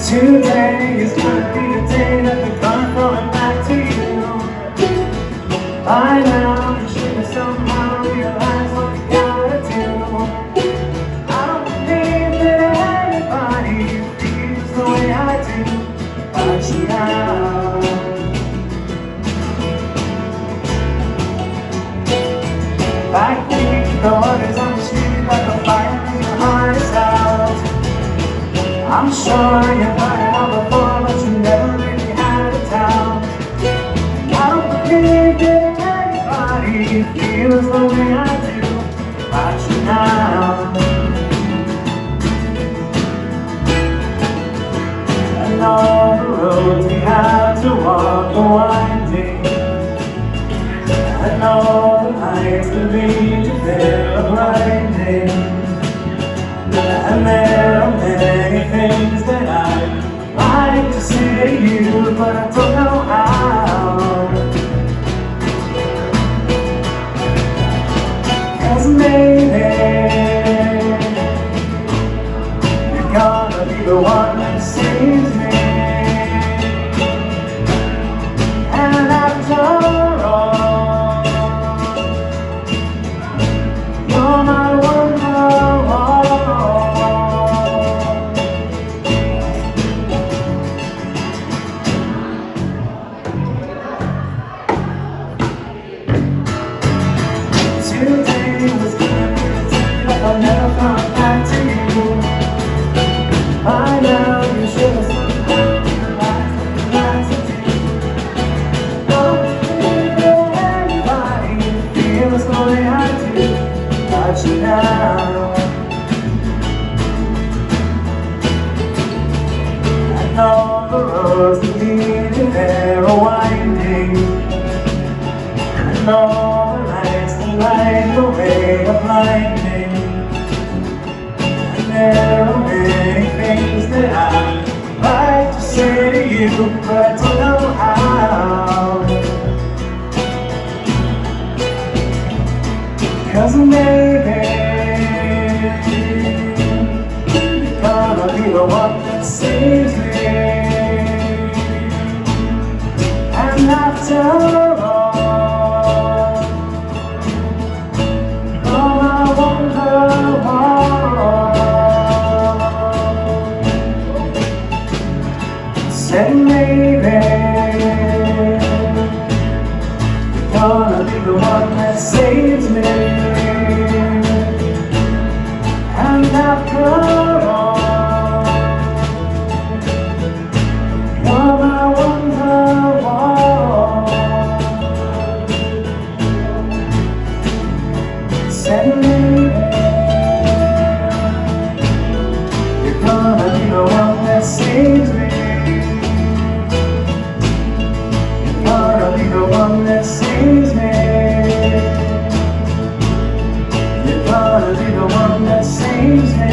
Today is gonna be the day that they're coming back to you. By now, you should have somehow realized what you gotta do. I don't believe that anybody feels the way I do about you now. Back then, the waters on the street like a fire and your heart is out. I'm sure you've heard it all before, but you never really had a doubt. I don't believe that anybody feels the way I do about you now. And all the roads we had to walk are winding, and all the lights that lead you there are blinding. And there are many things that I'd like to say to you, but I don't know how. 'Cause maybe you're gonna be the one that saves me. And after all, you're my one love. Today was gonna be the day that I'll never come back to you. By now you should have somehow realized what you like to do. Don't believe that anybody feels the way I do about you now. And all the roads that lead you there are winding, and all the lights that light the way are blinding. And there are many things that I'd like to say to you, but I don't know how. 'Cause maybe you're gonna be the one that saves me. And after all, oh, I wonder why. Said maybe you're gonna be the one that saves me. And after all, you're my wonderwall. Said maybe you're gonna be the one that saves me. You're gonna be the one that saves me. You're gonna be the one that saves me.